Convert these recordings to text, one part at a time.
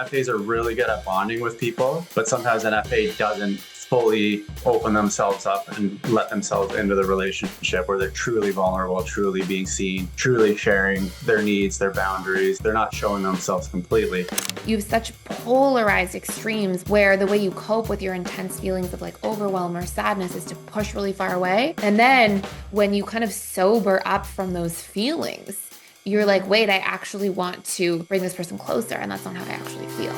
FAs are really good at bonding with people, but sometimes an FA doesn't fully open themselves up and let themselves into the relationship where they're truly vulnerable, truly being seen, truly sharing their needs, their boundaries. They're not showing themselves completely. You have such polarized extremes where the way you cope with your intense feelings of like overwhelm or sadness is to push really far away. And then when you kind of sober up from those feelings, you're like, wait, I actually want to bring this person closer, and that's not how I actually feel.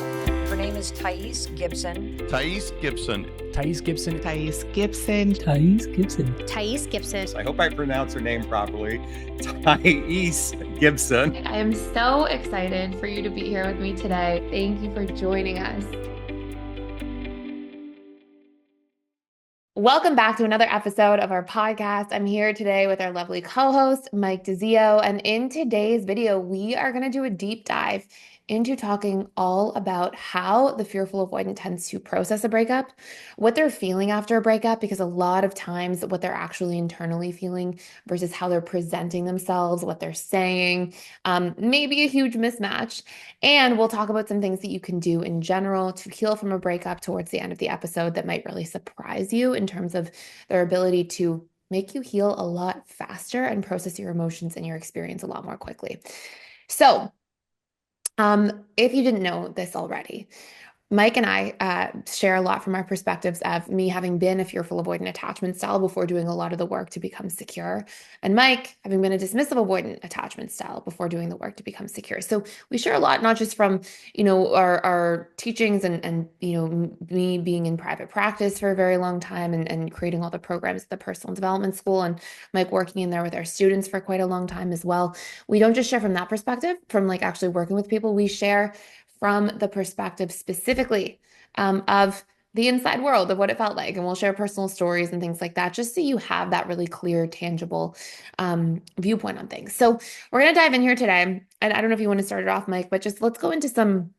Her name is Thais Gibson. Thais Gibson. Thais Gibson. Thais Gibson. Thais Gibson. Thais Gibson. I hope I pronounce her name properly. Thais Gibson. I am so excited for you to be here with me today. Thank you for joining us. Welcome back to another episode of our podcast. I'm here today with our lovely co-host, Mike DiZio. And in today's video, we are going to do a deep dive into talking all about how the fearful avoidant tends to process a breakup, what they're feeling after a breakup, because a lot of times what they're actually internally feeling versus how they're presenting themselves, what they're saying, maybe a huge mismatch. And we'll talk about some things that you can do in general to heal from a breakup towards the end of the episode that might really surprise you in terms of their ability to make you heal a lot faster and process your emotions and your experience a lot more quickly. So, if you didn't know this already, Mike and I share a lot from our perspectives of me having been a fearful avoidant attachment style before doing a lot of the work to become secure, and Mike having been a dismissive avoidant attachment style before doing the work to become secure. So we share a lot, not just from, our teachings and me being in private practice for a very long time and creating all the programs at the personal development school, and Mike working in there with our students for quite a long time as well. We don't just share from that perspective, from like actually working with people. We share from the perspective specifically of the inside world of what it felt like. And we'll share personal stories and things like that, just so you have that really clear, tangible viewpoint on things. So we're going to dive in here today. And I don't know if you want to start it off, Mike, but just let's go into some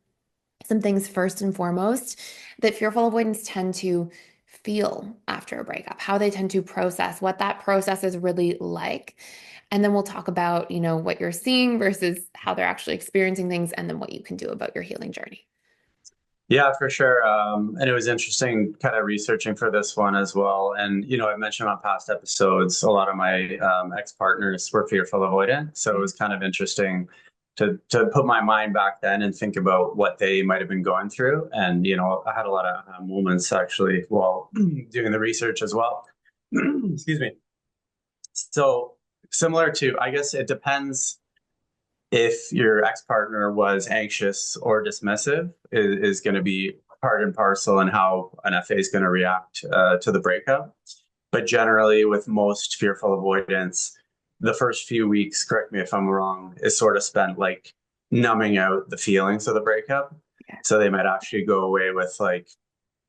things first and foremost that fearful avoidants tend to feel after a breakup, how they tend to process, what that process is really like. And then we'll talk about, what you're seeing versus how they're actually experiencing things, and then what you can do about your healing journey. Yeah, for sure. And it was interesting kind of researching for this one as well. And, I mentioned on past episodes, a lot of my ex-partners were fearful avoidant. So it was kind of interesting to put my mind back then and think about what they might have been going through. And, I had a lot of moments actually while doing the research as well. Excuse me. So similar to, I guess it depends if your ex-partner was anxious or dismissive is going to be part and parcel in how an FA is going to react to the breakup. But generally with most fearful avoidance, the first few weeks, correct me if I'm wrong, is sort of spent like numbing out the feelings of the breakup. Yeah. So they might actually go away with like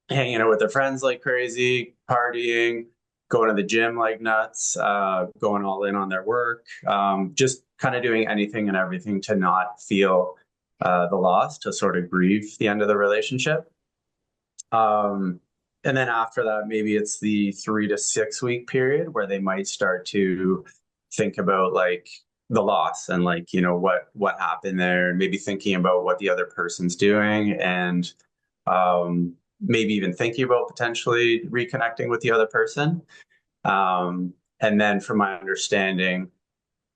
hanging out with their friends like crazy, partying, going to the gym like nuts, going all in on their work, just kind of doing anything and everything to not feel the loss, to sort of grieve the end of the relationship. And then after that, maybe it's the 3 to 6 week period where they might start to think about like the loss and like, what happened there, and maybe thinking about what the other person's doing, and maybe even thinking about potentially reconnecting with the other person. And then from my understanding,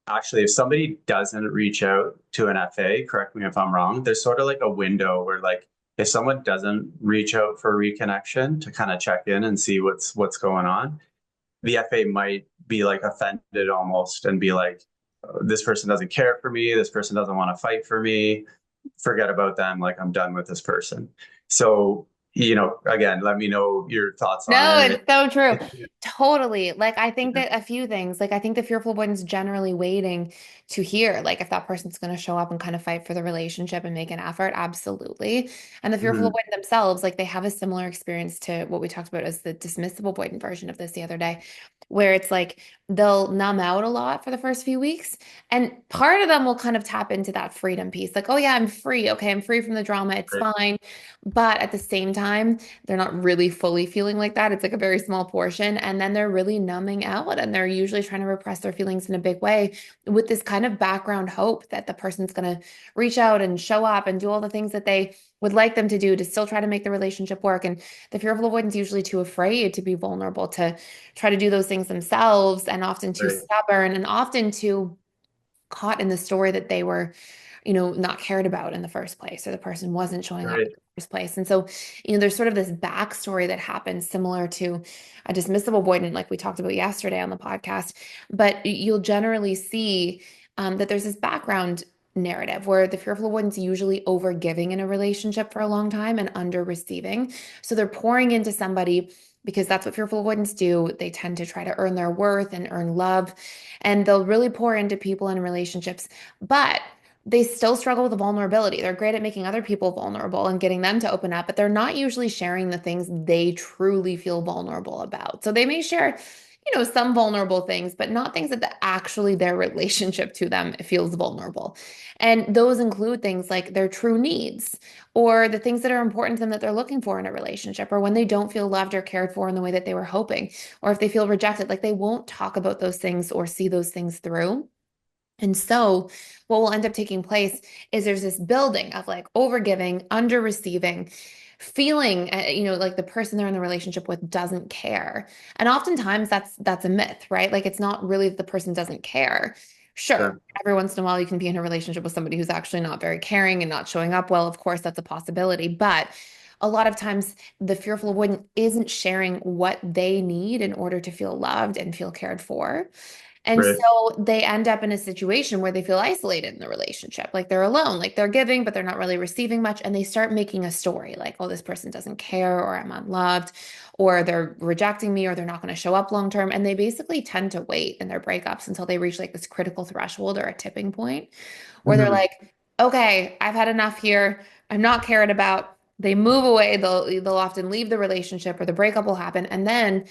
actually, if somebody doesn't reach out to an FA, correct me if I'm wrong, there's sort of like a window where like, if someone doesn't reach out for reconnection to kind of check in and see what's going on, the FA might be like offended almost and be like, this person doesn't care for me. This person doesn't want to fight for me. Forget about them. Like, I'm done with this person. So, again, let me know your thoughts on it. No, it's so true. Totally. Like, I think that a few things, like, I think the fearful avoidance generally waiting to hear, like, if that person's going to show up and kind of fight for the relationship and make an effort. Absolutely. And the fearful avoidant themselves, like, they have a similar experience to what we talked about as the dismissive avoidant version of this the other day, where it's like they'll numb out a lot for the first few weeks. And part of them will kind of tap into that freedom piece. Like, oh yeah, I'm free. Okay, I'm free from the drama. It's fine. But at the same time, they're not really fully feeling like that. It's like a very small portion. And then they're really numbing out and they're usually trying to repress their feelings in a big way with this kind of background hope that the person's going to reach out and show up and do all the things that they would like them to do to still try to make the relationship work. And the fearful avoidant's usually too afraid to be vulnerable to try to do those things themselves, and often too Right. stubborn and often too caught in the story that they were, not cared about in the first place, or the person wasn't showing up in Right. the first place. And so, there's sort of this backstory that happens similar to a dismissive avoidant, like we talked about yesterday on the podcast. But you'll generally see that there's this background narrative where the fearful avoidant's usually over giving in a relationship for a long time and under receiving. So they're pouring into somebody because that's what fearful avoidants do. They tend to try to earn their worth and earn love, and they'll really pour into people and relationships, but they still struggle with the vulnerability. They're great at making other people vulnerable and getting them to open up, but they're not usually sharing the things they truly feel vulnerable about. So they may share, some vulnerable things, but not things that actually their relationship to them feels vulnerable. And those include things like their true needs, or the things that are important to them that they're looking for in a relationship, or when they don't feel loved or cared for in the way that they were hoping, or if they feel rejected, like they won't talk about those things or see those things through. And so, what will end up taking place is there's this building of like overgiving, under receiving, feeling, like the person they're in the relationship with doesn't care. And oftentimes that's a myth, right? Like it's not really that the person doesn't care. Sure, Sure. every once in a while you can be in a relationship with somebody who's actually not very caring and not showing up well. Of course, that's a possibility, but a lot of times the fearful avoidant isn't sharing what they need in order to feel loved and feel cared for. And Right. so they end up in a situation where they feel isolated in the relationship, like they're alone, like they're giving, but they're not really receiving much. And they start making a story like, oh, this person doesn't care, or I'm unloved, or they're rejecting me, or they're not going to show up long term. And they basically tend to wait in their breakups until they reach like this critical threshold or a tipping point where they're Hmm. like, okay, I've had enough here. I'm not cared about. They move away. They'll often leave the relationship, or the breakup will happen. And then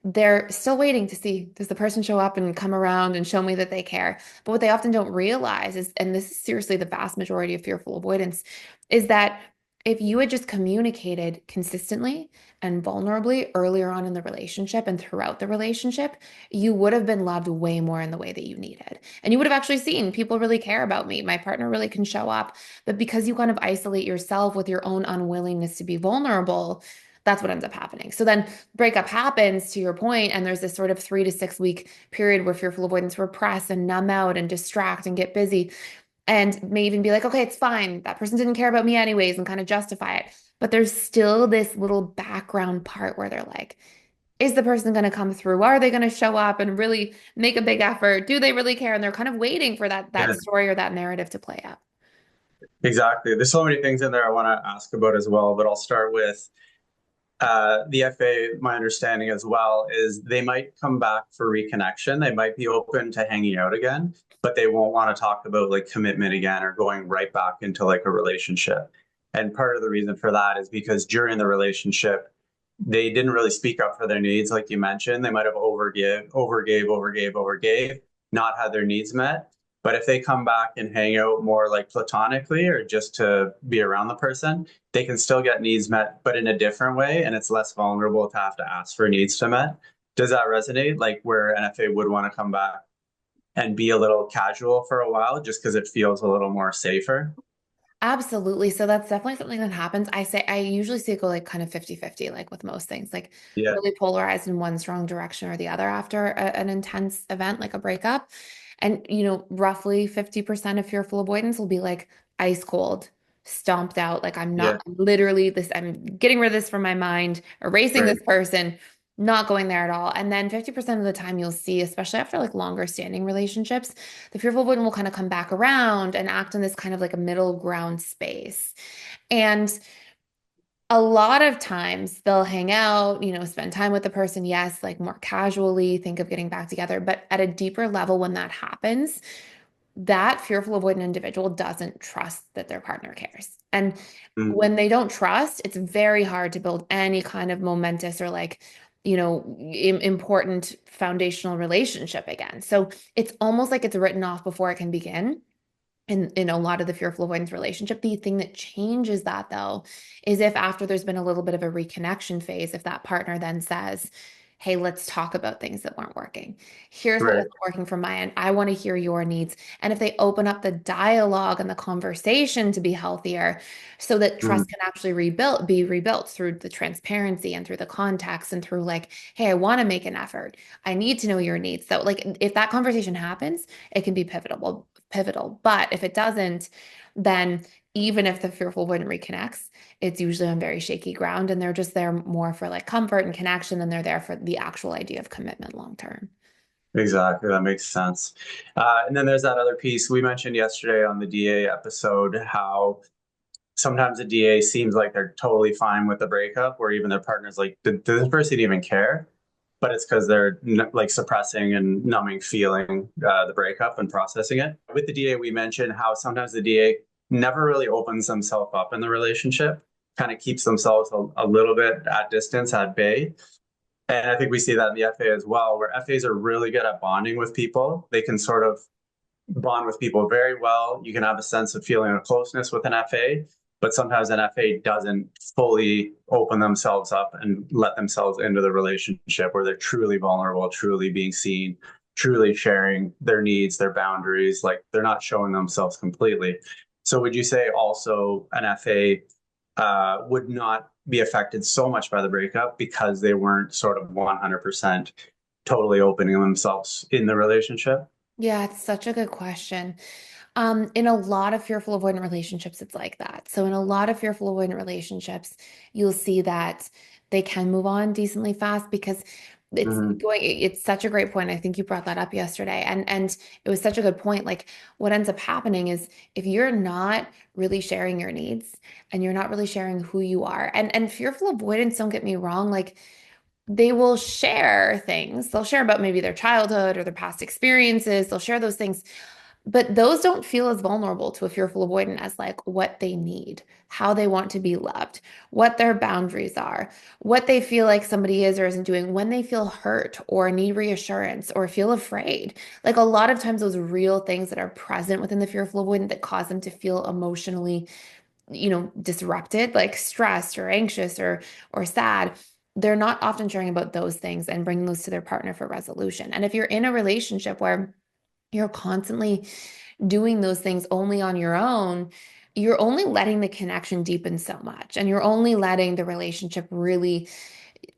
they're still waiting to see, does the person show up and come around and show me that they care? But what they often don't realize is, and this is seriously the vast majority of fearful avoidance, is that if you had just communicated consistently and vulnerably earlier on in the relationship and throughout the relationship, you would have been loved way more in the way that you needed. And you would have actually seen, people really care about me. My partner really can show up. But because you kind of isolate yourself with your own unwillingness to be vulnerable, that's what ends up happening. So then breakup happens, to your point, and there's this sort of 3 to 6 week period where fearful avoidance repress and numb out and distract and get busy, and may even be like, okay, it's fine, that person didn't care about me anyways, and kind of justify it. But there's still this little background part where they're like, is the person going to come through? Are they going to show up and really make a big effort? Do they really care? And they're kind of waiting for that Yeah, story or that narrative to play out. exactly. There's so many things in there I want to ask about as well, but I'll start with the FA. My understanding as well is they might come back for reconnection. They might be open to hanging out again, but they won't want to talk about like commitment again or going right back into like a relationship. And part of the reason for that is because during the relationship, they didn't really speak up for their needs, like you mentioned. They might have overgave, not had their needs met. But if they come back and hang out more like platonically or just to be around the person, they can still get needs met, but in a different way. And it's less vulnerable to have to ask for needs to met. Does that resonate? Like where NFA would want to come back and be a little casual for a while just because it feels a little more safer? Absolutely. So that's definitely something that happens. I usually see it go like kind of 50-50, like with most things, like Yeah. really polarized in one strong direction or the other after an intense event like a breakup. And, roughly 50% of fearful avoidance will be like ice cold, stomped out. Like Yeah. I'm getting rid of this from my mind, erasing Right. this person, not going there at all. And then 50% of the time you'll see, especially after like longer standing relationships, the fearful avoidant will kind of come back around and act in this kind of like a middle ground space. And a lot of times they'll hang out, spend time with the person, yes, like more casually, think of getting back together. But at a deeper level, when that happens, that fearful avoidant individual doesn't trust that their partner cares. And Mm. when they don't trust, it's very hard to build any kind of momentous or like, important foundational relationship again. So it's almost like it's written off before it can begin. in a lot of the fearful avoidance relationship. The thing that changes that though is if after there's been a little bit of a reconnection phase, if that partner then says, hey, let's talk about things that weren't working. Here's what Right. wasn't working from my end. I want to hear your needs. And if they open up the dialogue and the conversation to be healthier so that trust Mm, can actually be rebuilt through the transparency and through the context and through like, hey, I want to make an effort. I need to know your needs. So like if that conversation happens, it can be pivotal. But if it doesn't, then even if the fearful avoidant reconnects, it's usually on very shaky ground and they're just there more for like comfort and connection than they're there for the actual idea of commitment long term. exactly. That makes sense. And then there's that other piece we mentioned yesterday on the DA episode, how sometimes the DA seems like they're totally fine with the breakup, or even their partner's like, did this person even care? But it's because they're like suppressing and numbing feeling the breakup and processing it. With the DA, we mentioned how sometimes the DA never really opens themselves up in the relationship, kind of keeps themselves a little bit at distance, at bay. And I think we see that in the FA as well, where FAs are really good at bonding with people. They can sort of bond with people very well. You can have a sense of feeling of closeness with an FA, but sometimes an FA doesn't fully open themselves up and let themselves into the relationship where they're truly vulnerable, truly being seen, truly sharing their needs, their boundaries. Like they're not showing themselves completely. So would you say also an FA would not be affected so much by the breakup because they weren't sort of 100% totally opening themselves in the relationship? Yeah, it's such a good question. In a lot of fearful avoidant relationships, it's like that. So in a lot of fearful avoidant relationships, you'll see that they can move on decently fast because Mhm. it's such a great point. I think you brought that up yesterday. And it was such a good point. Like what ends up happening is if you're not really sharing your needs and you're not really sharing who you are, and fearful avoidance, don't get me wrong, like they will share things. They'll share about maybe their childhood or their past experiences. They'll share those things, but those don't feel as vulnerable to a fearful avoidant as like what they need, how they want to be loved, what their boundaries are, what they feel like somebody is or isn't doing, when they feel hurt or need reassurance or feel afraid. Like a lot of times, those real things that are present within the fearful avoidant that cause them to feel emotionally, disrupted, like stressed or anxious or sad. They're not often sharing about those things and bringing those to their partner for resolution. And if you're in a relationship where you're constantly doing those things only on your own, you're only letting the connection deepen so much, and you're only letting the relationship really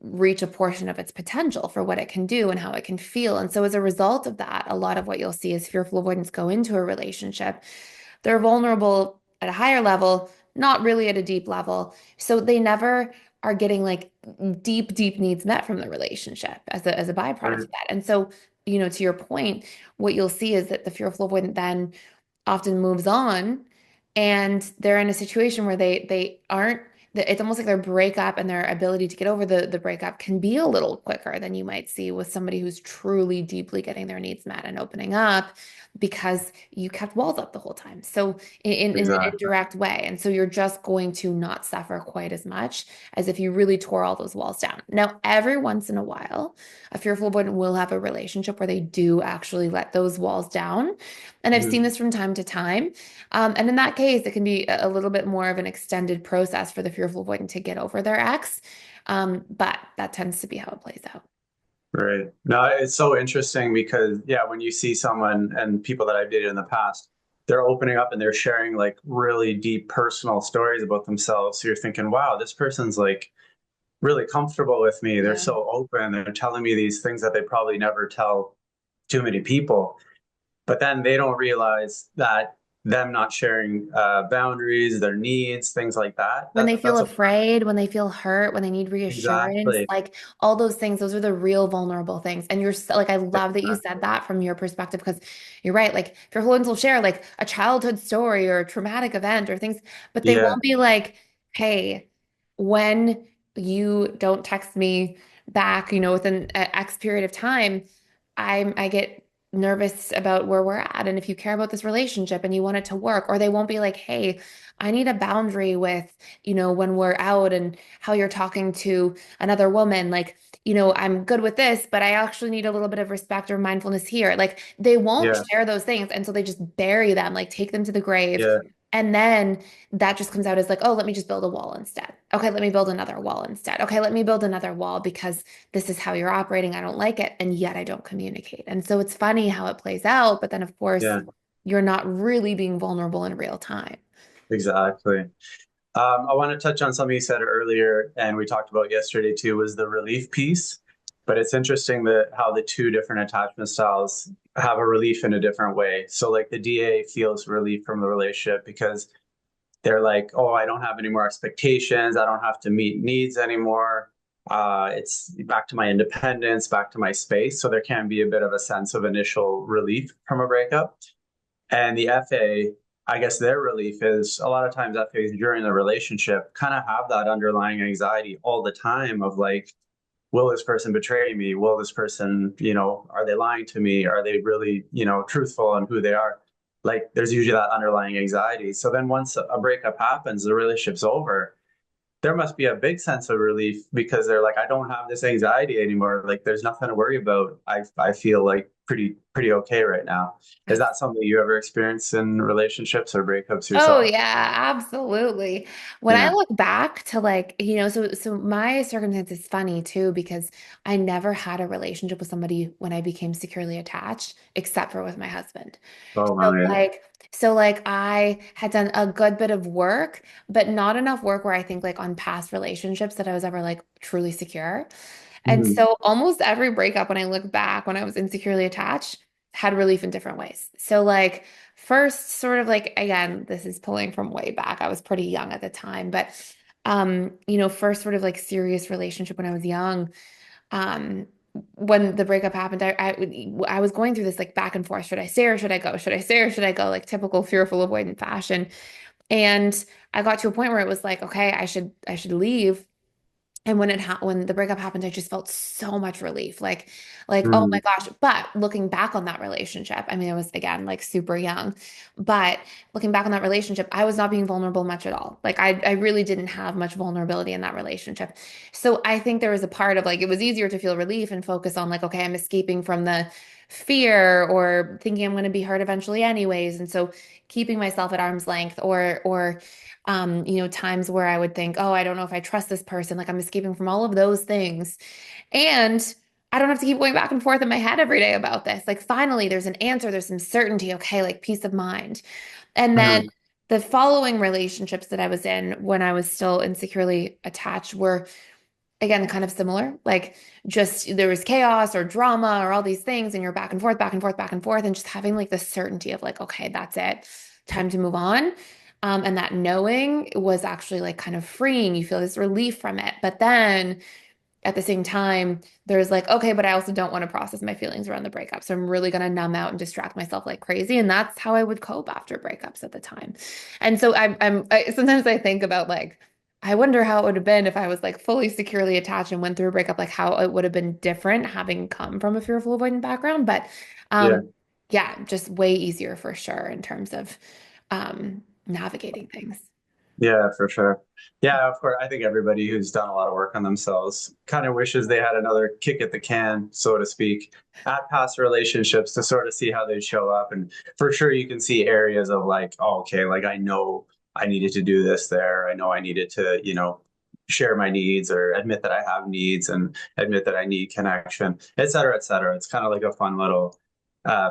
reach a portion of its potential for what it can do and how it can feel. And so, as a result of that, a lot of what you'll see is fearful avoidance go into a relationship. They're vulnerable at a higher level, not really at a deep level. So, they never are getting like deep needs met from the relationship as a byproduct of Right. that. And so, to your point, what you'll see is that the fearful avoidant then often moves on and they're in a situation where they aren't it's almost like their breakup and their ability to get over the breakup can be a little quicker than you might see with somebody who's truly deeply getting their needs met and opening up because you kept walls up the whole time. So in an Exactly. indirect way. And so you're just going to not suffer quite as much as if you really tore all those walls down. Now, every once in a while, a fearful avoidant will have a relationship where they do actually let those walls down. And I've seen Mhm. this from time to time. And in that case, it can be a little bit more of an extended process for the fearful avoidant to get over their ex. But that tends to be how it plays out. Right. No, it's so interesting because, yeah, when you see someone and people that I've dated in the past, they're opening up and they're sharing like really deep personal stories about themselves. So you're thinking, wow, this person's like really comfortable with me. They're Yeah. so open. They're telling me these things that they probably never tell too many people. But then they don't realize that them not sharing boundaries, their needs, things like that, When they feel that's a afraid, when they feel hurt, when they need reassurance, exactly. like all those things, those are the real vulnerable things. And you're like, I love that you said Exactly. that from your perspective because you're right. Like, fearful avoidants will share like a childhood story or a traumatic event or things, but they Yeah. won't be like, hey, when you don't text me back, within X period of time, I get nervous about where we're at and if you care about this relationship and you want it to work, or they won't be like, hey, I need a boundary with, when we're out and how you're talking to another woman. Like, I'm good with this, but I actually need a little bit of respect or mindfulness here. Like they won't Yeah. share those things. And so they just bury them, like take them to the grave. Yeah. And then that just comes out as like, oh, let me just build a wall instead. Okay, let me build another wall instead. Okay, let me build another wall because this is how you're operating. I don't like it. And yet I don't communicate. And so it's funny how it plays out. But then, of course, Yeah. you're not really being vulnerable in real time. Exactly. I want to touch on something you said earlier, and we talked about yesterday too, was the relief piece. But it's interesting that how the two different attachment styles have a relief in a different way. So, like the DA feels relief from the relationship because they're like, oh, I don't have any more expectations. I don't have to meet needs anymore. It's back to my independence, back to my space. So there can be a bit of a sense of initial relief from a breakup. And the FA, I guess their relief is a lot of times FAs during the relationship kind of have that underlying anxiety all the time of like, will this person betray me? Will this person, are they lying to me? Are they really, truthful on who they are? Like there's usually that underlying anxiety. So then once a breakup happens, the relationship's over, there must be a big sense of relief because they're like, I don't have this anxiety anymore. Like there's nothing to worry about. I feel like pretty okay right now. Is that something you ever experience in relationships or breakups Oh yourself? yeah, absolutely. When I Yeah. look back to like, so my circumstance is funny too because I never had a relationship with somebody when I became securely attached, except for with my husband. Oh So wow, yeah. like, I had done a good bit of work, but not enough work where I think like on past relationships that I was ever like truly secure. And Mhm. so almost every breakup when I look back when I was insecurely attached had relief in different ways. So like first sort of like again, this is pulling from way back. I was pretty young at the time, but first sort of like serious relationship when I was young. Um when the breakup happened, I was going through this like back and forth. Should I stay or should I go? Should I stay or should I go? Like typical fearful avoidant fashion. And I got to a point where it was like, okay, I should leave. And when the breakup happened, I just felt so much relief. Like, oh my Mhm. gosh. But looking back on that relationship, I mean, I was again like super young, but looking back on that relationship, I was not being vulnerable much at all. Like I really didn't have much vulnerability in that relationship. So I think there was a part of like it was easier to feel relief and focus on like, okay, I'm escaping from the fear or thinking I'm going to be hurt eventually anyways. And so keeping myself at arm's length or times where I would think, oh, I don't know if I trust this person. Like I'm escaping from all of those things. And I don't have to keep going back and forth in my head every day about this. Like finally, there's an answer, there's some certainty. Okay, like peace of mind. And then Mhm. the following relationships that I was in when I was still insecurely attached were again kind of similar. Like just there was chaos or drama or all these things, and you're back and forth, back and forth, back and forth, and just having like the certainty of like, okay, that's it, time to move on. And that knowing was actually like kind of freeing. You feel this relief from it. But then at the same time, there's like, okay, but I also don't want to process my feelings around the breakup. So I'm really going to numb out and distract myself like crazy. And that's how I would cope after breakups at the time. And so sometimes I think about like, I wonder how it would have been if I was like fully securely attached and went through a breakup, like how it would have been different having come from a fearful avoidant background. But Yeah. yeah, just way easier for sure in terms of navigating things. Yeah, for sure. Yeah, of course. I think everybody who's done a lot of work on themselves kind of wishes they had another kick at the can, so to speak, at past relationships to sort of see how they show up. And for sure, you can see areas of like, oh, okay, like I know I needed to do this there. I know I needed to, share my needs or admit that I have needs and admit that I need connection, et cetera, et cetera. It's kind of like a fun little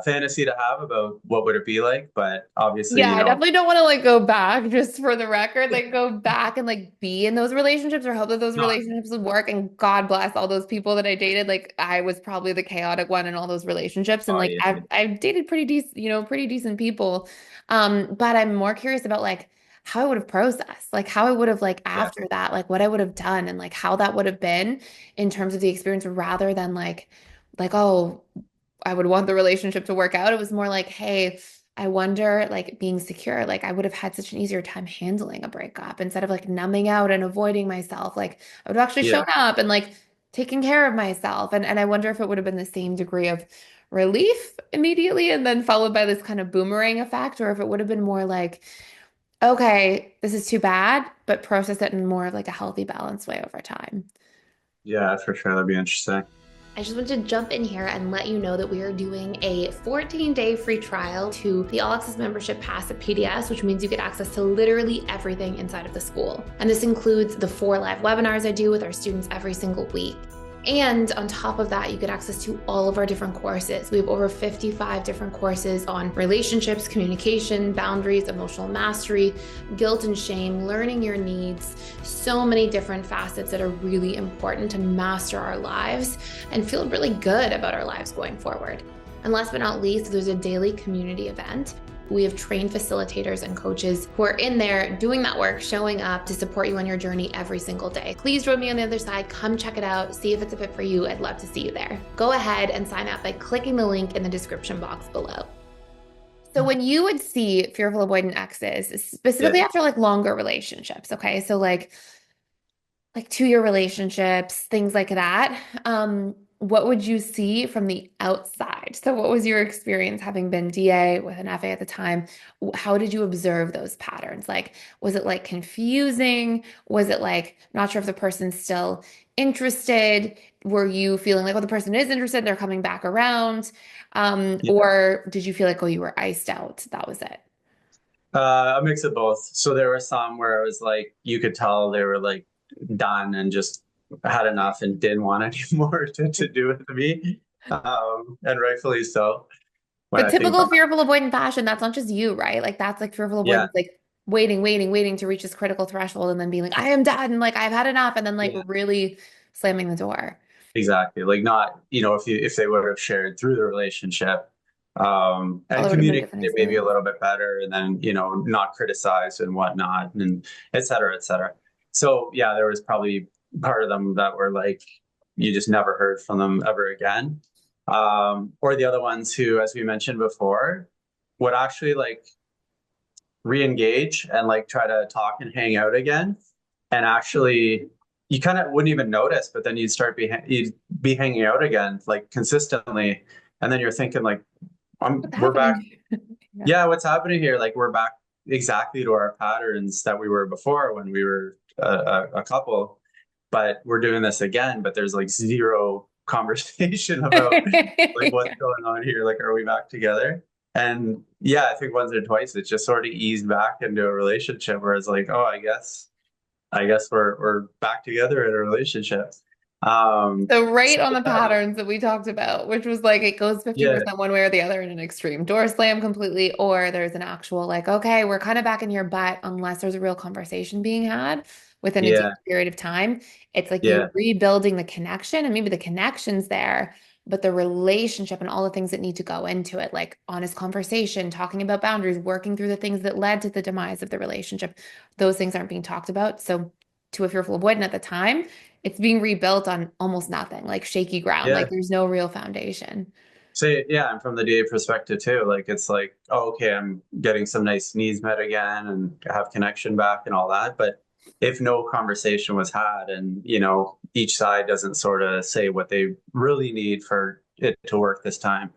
fantasy to have about what would it be like. But obviously, Yeah, I definitely don't want to like go back just for the record, like go back and like be in those relationships or hope that those no, relationships would work. And God bless all those people that I dated. Like I was probably the chaotic one in all those relationships. And oh, like yeah, I've dated pretty decent, pretty decent people. But I'm more curious about like how I would have processed, like how I would have like yeah, after that, like what I would have done and like how that would have been in terms of the experience rather than like, oh, I would want the relationship to work out. It was more like, hey, I wonder, like being secure, like I would have had such an easier time handling a breakup instead of like numbing out and avoiding myself. Like I would have actually shown yeah. up and like taking care of myself. And I wonder if it would have been the same degree of relief immediately and then followed by this kind of boomerang effect, or if it would have been more like, okay, this is too bad, but process it in more of like a healthy, balanced way over time. Yeah, for sure. That'd be interesting. I just want to jump in here and let you know that we are doing a 14-day free trial to the All Access membership pass at PDS, which means you get access to literally everything inside of the school. And this includes the 4 live webinars I do with our students every single week. And on top of that, you get access to all of our different courses. We have over 55 different courses on relationships, communication, boundaries, emotional mastery, guilt and shame, learning your needs, so many different facets that are really important to master our lives and feel really good about our lives going forward. And last but not least, there's a daily community event. We have trained facilitators and coaches who are in there doing that work, showing up to support you on your journey every single day. Please join me on the other side. Come check it out. See if it's a fit for you. I'd love to see you there. Go ahead and sign up by clicking the link in the description box below. So when you would see fearful avoidant exes, specifically Yeah. after like longer relationships, okay? So like 2-year relationships, things like that. What would you see from the outside? So what was your experience having been DA with an FA at the time? How did you observe those patterns? Like, was it like confusing? Was it like, not sure if the person's still interested? Were you feeling like, oh, the person is interested, they're coming back around? Yeah. Or did you feel like, oh, you were iced out? That was it. A mix of both. So there were some where it was like you could tell they were like done and just had enough and didn't want any more to do with me. And rightfully so. When But I think back, typical fearful avoidant fashion, that's not just you, right? Like that's like fearful yeah, avoidance, like waiting to reach this critical threshold and then being like, I am done, like I've had enough, and then like yeah, really slamming the door. exactly. Like not, if they would have shared through the relationship, and Probably would have been a communicated different maybe a experience. little bit better, and then not criticized and whatnot, and et cetera, et cetera. So yeah, there was probably part of them that were like you just never heard from them ever again. Or the other ones who, as we mentioned before, would actually like re-engage and like try to talk and hang out again. And actually, you kind of wouldn't even notice, but then you'd be hanging out again like consistently, and then you're thinking like, What's we're back. happening? Yeah. Yeah, what's happening here? Like we're back exactly to our patterns that we were before when we were a couple, but we're doing this again. But there's like zero conversation about like what's going on here. Like, are we back together? And yeah, I think once or twice it just sort of eased back into a relationship where it's like, oh, I guess we're back together in a relationship. So right So on the yeah, patterns that we talked about, which was like it goes yeah, 50% one way or the other in an extreme door slam completely, or there's an actual like, okay, we're kind of back in your butt unless there's a real conversation being had within a yeah, deep period of time. It's like you're yeah, rebuilding the connection and maybe the connection's there, but the relationship and all the things that need to go into it, like honest conversation, talking about boundaries, working through the things that led to the demise of the relationship, those things aren't being talked about. So to a fearful avoidant at the time, it's being rebuilt on almost nothing, like shaky ground. yeah. Like there's no real foundation. So yeah, and from the DA perspective too, like it's like, oh, okay, I'm getting some nice needs met again and have connection back and all that. But if no conversation was had and, each side doesn't sort of say what they really need for it to work this time,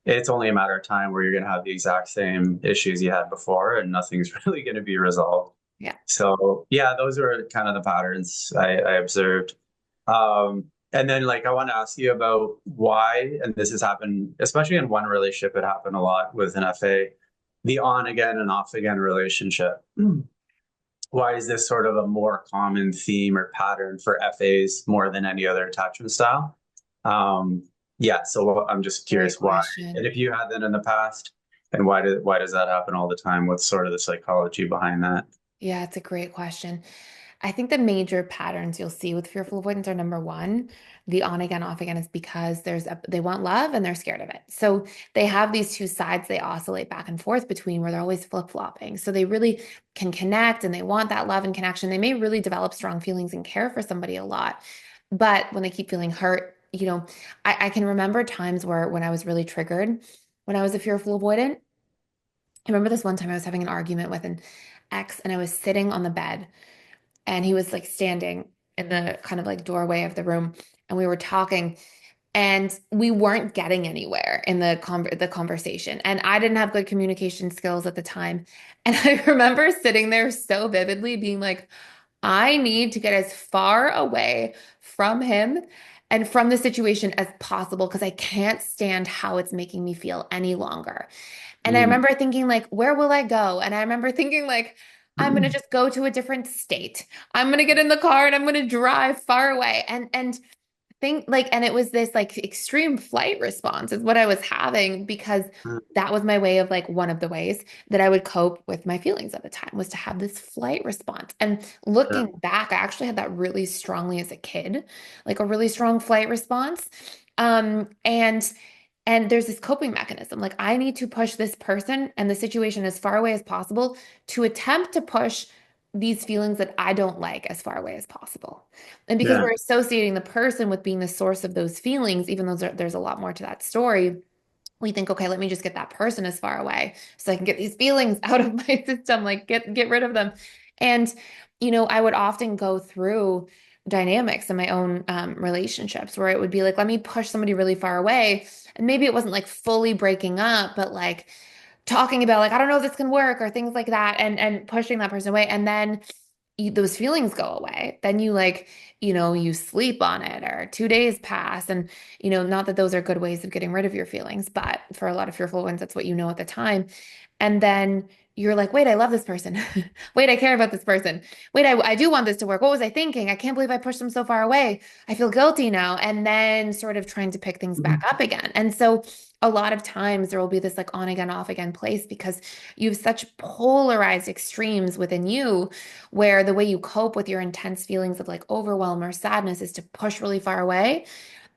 it's only a matter of time where you're going to have the exact same issues you had before and nothing's really going to be resolved. Yeah. So yeah, those are kind of the patterns I observed. And then like I want to ask you about why, and this has happened, especially in one relationship, it happened a lot with an FA, the on again and off again relationship. Why is this sort of a more common theme or pattern for FAs more than any other attachment style? Yeah, so I'm just Great curious why. And question. if you had that in the past, and why does that happen all the time? What's sort of the psychology behind that? Yeah, it's a great question. I think the major patterns you'll see with fearful avoidance are number one, the on again, off again is because they want love and they're scared of it. So they have these two sides they oscillate back and forth between where they're always flip-flopping. So they really can connect and they want that love and connection. They may really develop strong feelings and care for somebody a lot. But when they keep feeling hurt, I can remember times where when I was really triggered, when I was a fearful avoidant, I remember this one time I was having an argument with an ex and I was sitting on the bed and he was like standing in the kind of like doorway of the room and we were talking and we weren't getting anywhere in the conversation. And I didn't have good communication skills at the time. And I remember sitting there so vividly being like, I need to get as far away from him and from the situation as possible because I can't stand how it's making me feel any longer. And I Mm. remember thinking like, where will I go? And I remember thinking like, I'm gonna just go to a different state. I'm gonna get in the car and I'm gonna drive far away. And think like, and it was this like extreme flight response is what I was having because that was my way of like one of the ways that I would cope with my feelings at the time was to have this flight response. And Yeah. looking back, I actually had that really strongly as a kid, like a really strong flight response. And there's this coping mechanism. Like I need to push this person and the situation as far away as possible to attempt to push these feelings that I don't like as far away as possible. And because Yeah. we're associating the person with being the source of those feelings, even though there's a lot more to that story, we think, okay, let me just get that person as far away so I can get these feelings out of my system, like get rid of them. And, I would often go through dynamics in my own relationships where it would be like, let me push somebody really far away. And maybe it wasn't like fully breaking up, but like talking about like, I don't know if this can work or things like that and pushing that person away. And then those feelings go away. Then you like, you sleep on it or 2 days pass. And, not that those are good ways of getting rid of your feelings, but for a lot of fearful ones, that's what you know at the time. And then you're like, wait, I love this person. Wait, I care about this person. Wait, I do want this to work. What was I thinking? I can't believe I pushed them so far away. I feel guilty now. And then sort of trying to pick things back up again. And so a lot of times there will be this like on again, off again place because you have such polarized extremes within you where the way you cope with your intense feelings of like overwhelm or sadness is to push really far away.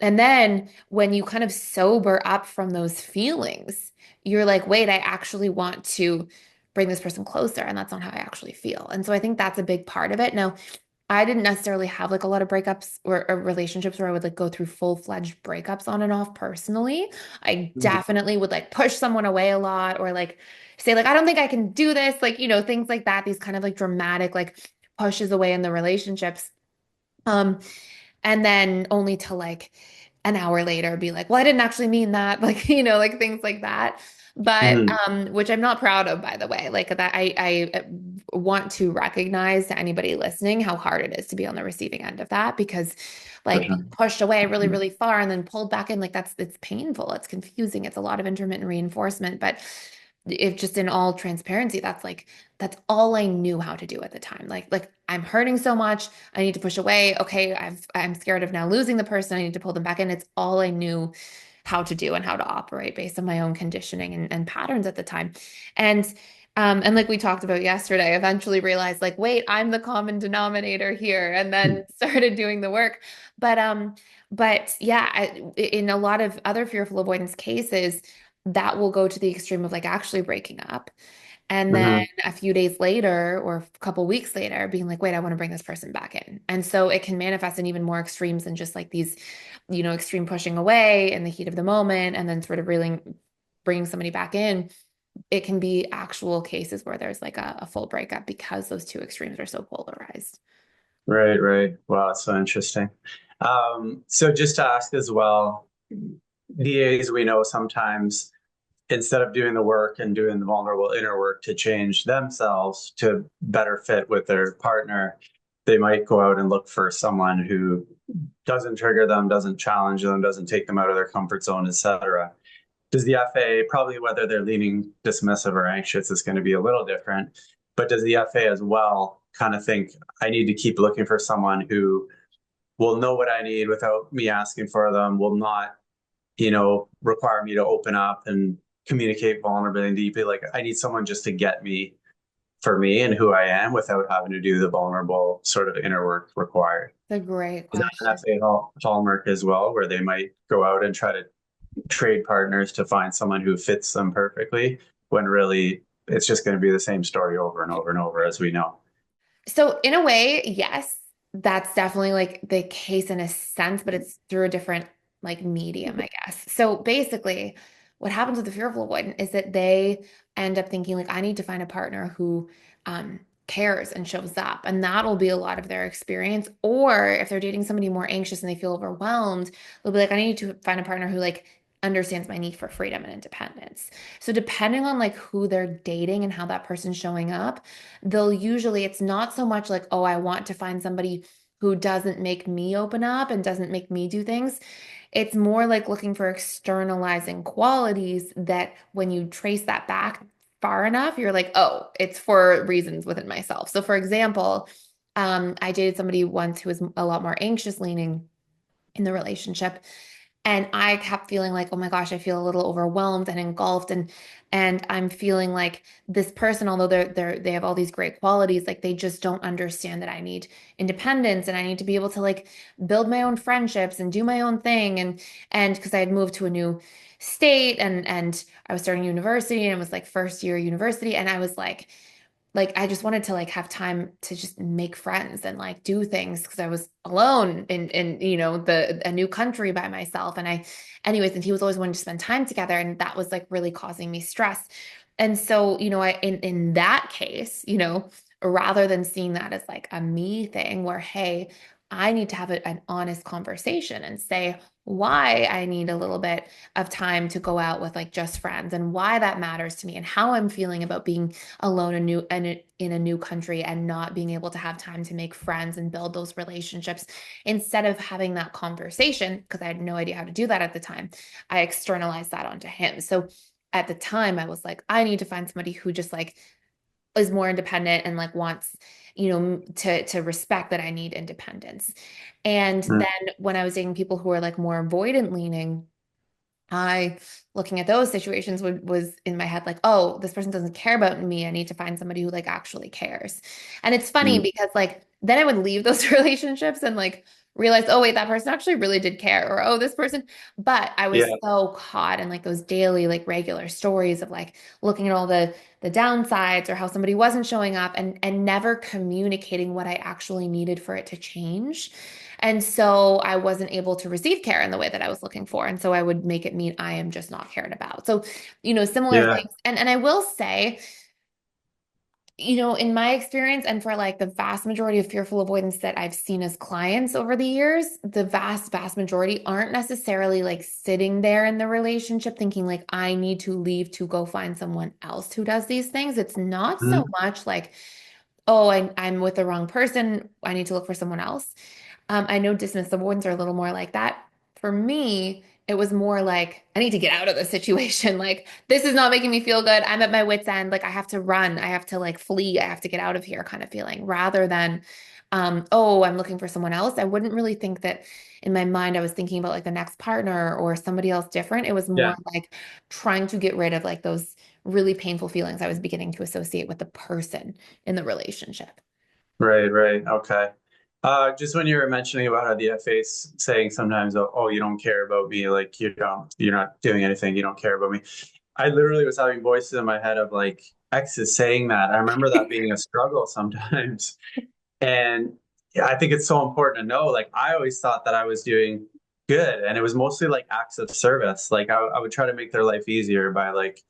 And then when you kind of sober up from those feelings, you're like, wait, I actually want to bring this person closer. And that's not how I actually feel. And so I think that's a big part of it. Now, I didn't necessarily have like a lot of breakups or relationships where I would like go through full-fledged breakups on and off personally. I definitely would like push someone away a lot or like say like I don't think I can do this, like things like that, these kind of like dramatic like pushes away in the relationships. Um and then only to like an hour later be like, well, I didn't actually mean that, like like things like that. But Mm. which I'm not proud of, by the way. Like that I want to recognize to anybody listening how hard it is to be on the receiving end of that because For like sure. being pushed away really, really far and then pulled back in, like it's painful, it's confusing, it's a lot of intermittent reinforcement. But if just in all transparency, that's all I knew how to do at the time. Like I'm hurting so much, I need to push away. Okay, I'm scared of now losing the person. I need to pull them back in. It's all I knew how to do and how to operate based on my own conditioning and patterns at the time. And like we talked about yesterday, I eventually realized like, wait, I'm the common denominator here, and then started doing the work. But yeah, in a lot of other fearful avoidance cases, that will go to the extreme of like actually breaking up. And then Mhm. a few days later or a couple weeks later, being like, wait, I want to bring this person back in. And so it can manifest in even more extremes than just like these, extreme pushing away in the heat of the moment and then sort of really bringing somebody back in. It can be actual cases where there's like a full breakup because those two extremes are so polarized. Right, right. Wow, that's so interesting. So just to ask as well, DAs we know sometimes instead of doing the work and doing the vulnerable inner work to change themselves to better fit with their partner, they might go out and look for someone who doesn't trigger them, doesn't challenge them, doesn't take them out of their comfort zone, etc. Does the FA, probably whether they're leaning dismissive or anxious is going to be a little different, but does the FA as well kind of think, I need to keep looking for someone who will know what I need without me asking for them, will not, require me to open up and communicate vulnerably and deeply. Like I need someone just to get me for me and who I am without having to do the vulnerable sort of inner work required. It's a great Is that an question. FA hallmark as well, where they might go out and try to trade partners to find someone who fits them perfectly when really it's just going to be the same story over and over and over, as we know. So in a way, yes, that's definitely like the case in a sense, but it's through a different like medium, I guess. So basically, what happens with the fearful avoidant is that they end up thinking like, I need to find a partner who cares and shows up. And that'll be a lot of their experience. Or if they're dating somebody more anxious and they feel overwhelmed, they'll be like, I need to find a partner who like understands my need for freedom and independence. So depending on like who they're dating and how that person's showing up, they'll usually, it's not so much like, oh, I want to find somebody who doesn't make me open up and doesn't make me do things. It's more like looking for externalizing qualities that when you trace that back far enough, you're like, oh, it's for reasons within myself. So for example, I dated somebody once who was a lot more anxious leaning in the relationship. And I kept feeling like, oh my gosh, I feel a little overwhelmed and engulfed, and I'm feeling like this person, although they have all these great qualities, like they just don't understand that I need independence and I need to be able to like build my own friendships and do my own thing. And because I had moved to a new state and I was starting university and it was like first year university, and I was like I just wanted to like have time to just make friends and like do things because I was alone in the a new country by myself. And I anyways, and he was always wanting to spend time together, and that was like really causing me stress. And so, I in that case, rather than seeing that as like a me thing where, hey, I need to have an honest conversation and say why I need a little bit of time to go out with like just friends and why that matters to me and how I'm feeling about being alone in a new country and not being able to have time to make friends and build those relationships. Instead of having that conversation, because I had no idea how to do that at the time, I externalized that onto him. So at the time I was like, I need to find somebody who just like is more independent and like wants to respect that I need independence. And Mm. then when I was dating people who are like more avoidant leaning, I, looking at those situations, was in my head like, oh, this person doesn't care about me. I need to find somebody who like actually cares. And it's funny Mm. because like then I would leave those relationships and like realize, oh wait, that person actually really did care, or oh, this person. But I was Yeah. so caught in like those daily, like regular stories of like looking at all the downsides or how somebody wasn't showing up and never communicating what I actually needed for it to change. And so I wasn't able to receive care in the way that I was looking for. And so I would make it mean I am just not cared about. So, similar Yeah. things. And I will say, in my experience, and for like the vast majority of fearful avoidance that I've seen as clients over the years, the vast, vast majority aren't necessarily like sitting there in the relationship thinking like, I need to leave to go find someone else who does these things. It's not so Mm. much like, oh, I'm with the wrong person. I need to look for someone else. I know dismissive ones are a little more like that. For me, it was more like, I need to get out of the situation. Like, this is not making me feel good. I'm at my wit's end. Like, I have to run. I have to like flee. I have to get out of here kind of feeling rather than, oh, I'm looking for someone else. I wouldn't really think that in my mind, I was thinking about like the next partner or somebody else different. It was more Yeah. like trying to get rid of like those really painful feelings I was beginning to associate with the person in the relationship. Right, right. Okay. Just when you were mentioning about how the FA's saying sometimes, oh, you don't care about me, like you're not doing anything, you don't care about me. I literally was having voices in my head of like exes saying that. I remember that being a struggle sometimes. And yeah, I think it's so important to know, like I always thought that I was doing good, and it was mostly like acts of service. Like I would try to make their life easier by like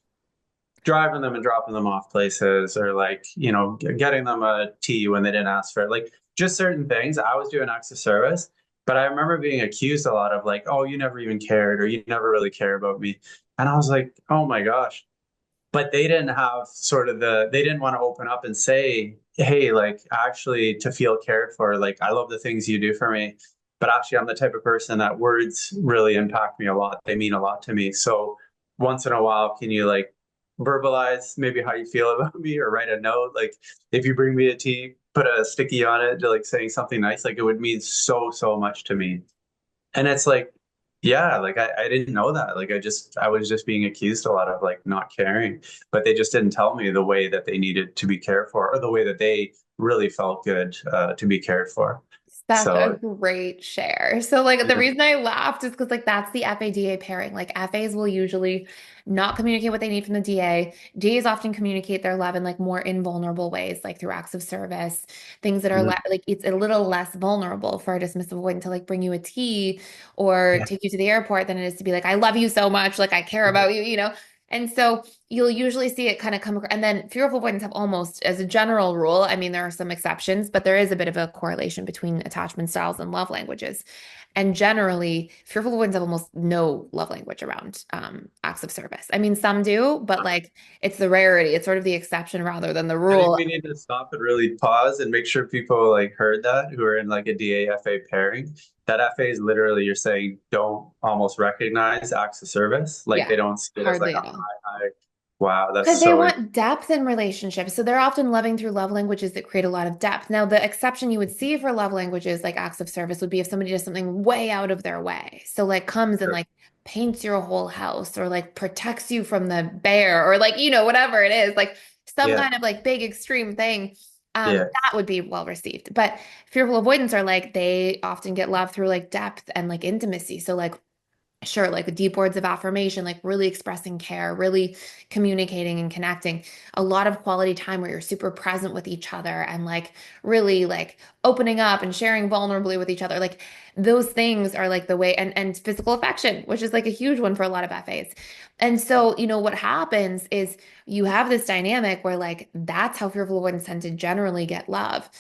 driving them and dropping them off places, or like getting them a tea when they didn't ask for it, like just certain things I was doing acts of service. But I remember being accused a lot of like, oh, you never even cared, or you never really care about me. And I was like, oh my gosh. But they didn't have sort of they didn't want to open up and say, hey, like actually to feel cared for, like I love the things you do for me, but actually I'm the type of person that words really impact me a lot, they mean a lot to me. So once in a while, can you like verbalize maybe how you feel about me, or write a note, like if you bring me a tea, put a sticky on it, to like saying something nice, like it would mean so much to me. And it's like, yeah, like I didn't know that. Like I was just being accused a lot of like not caring, but they just didn't tell me the way that they needed to be cared for, or the way that they really felt good to be cared for. Such a So great share. So like the yeah. reason I laughed is because like that's the FA-DA pairing. Like FAs will usually not communicate what they need from the DA. DAs often communicate their love in like more invulnerable ways, like through acts of service, things that are Mhm. like it's a little less vulnerable for a dismissive avoidant to like bring you a tea or Yeah. take you to the airport than it is to be like, I love you so much, like I care about you, you know? And so, you'll usually see it kind of come, and then fearful avoidants have almost, as a general rule, I mean, there are some exceptions, but there is a bit of a correlation between attachment styles and love languages. And generally, fearful avoidants have almost no love language around acts of service. I mean, some do, but like it's the rarity. It's sort of the exception rather than the I think rule. we need to stop and really pause and make sure people like heard that who are in like a DA-FA pairing. That FA is literally you're saying don't almost recognize acts of service. Like Yeah, they don't see it as like hardly a at all. high. Wow, that's Because they so want depth in relationships. So they're often loving through love languages that create a lot of depth. Now, the exception you would see for love languages like acts of service would be if somebody does something way out of their way. So like comes and like paints your whole house or like protects you from the bear or like, whatever it is, like some yeah, kind of like big extreme thing. yeah, That would be well received. But fearful avoidants are like they often get love through like depth and like intimacy. So like sure, like deep words of affirmation, like really expressing care, really communicating and connecting. A lot of quality time where you're super present with each other and like really like opening up and sharing vulnerably with each other. Like those things are like the way and physical affection, which is like a huge one for a lot of FAs. And so, what happens is you have this dynamic where like that's how fearful avoidants tend to generally get love.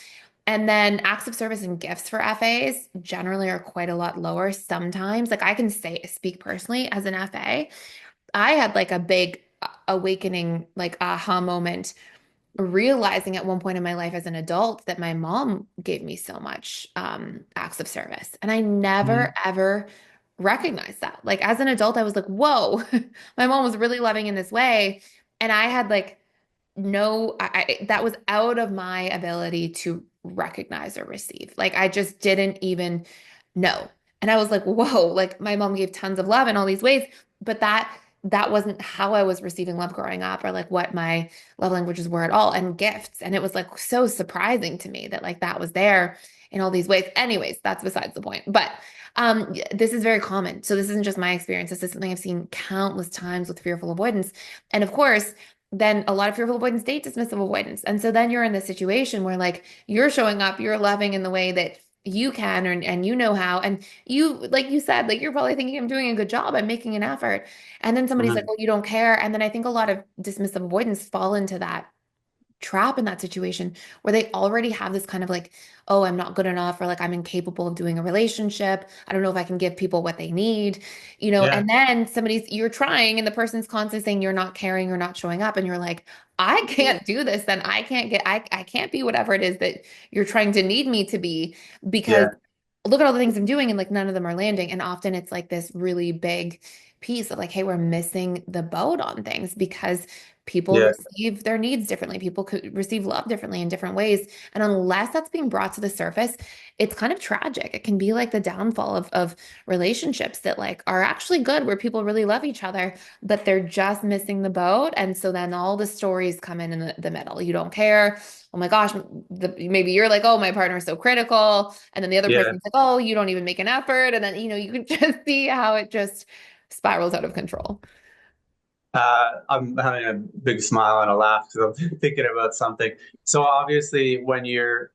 And then acts of service and gifts for FAs generally are quite a lot lower sometimes. Like I can speak personally as an FA, I had like a big awakening, like aha moment, realizing at one point in my life as an adult that my mom gave me so much acts of service. And I never, Mhm. ever recognized that. Like as an adult, I was like, whoa, my mom was really loving in this way. And I had like no, that was out of my ability to recognize or receive. Like I just didn't even know. And I was like, whoa, like my mom gave tons of love in all these ways, but that wasn't how I was receiving love growing up or like what my love languages were at all and gifts. And it was like so surprising to me that like that was there in all these ways. Anyways, that's besides the point. But this is very common. So this isn't just my experience. This is something I've seen countless times with fearful avoidance. And of course, then a lot of fearful avoidance date dismissive avoidance. And so then you're in this situation where like you're showing up, you're loving in the way that you can and you know how. And you, like you said, like you're probably thinking I'm doing a good job, I'm making an effort. And then somebody's like, Mhm. well, you don't care. And then I think a lot of dismissive avoidance fall into that trap in that situation where they already have this kind of like, oh, I'm not good enough, or like I'm incapable of doing a relationship. I don't know if I can give people what they need, Yeah, and then you're trying and the person's constantly saying you're not caring, you're not showing up, and you're like, I can't do this, then I can't be whatever it is that you're trying to need me to be because yeah, look at all the things I'm doing and like none of them are landing. And often it's like this really big piece of like, hey, we're missing the boat on things because people yeah, receive their needs differently. People could receive love differently in different ways. And unless that's being brought to the surface, it's kind of tragic. It can be like the downfall of relationships that like are actually good where people really love each other, but they're just missing the boat. And so then all the stories come in the middle. You don't care. Oh my gosh, maybe you're like, oh, my partner is so critical. And then the other yeah. person's like, oh, you don't even make an effort. And then, you can just see how it just spirals out of control. I'm having a big smile and a laugh because I'm thinking about something. So obviously, when you're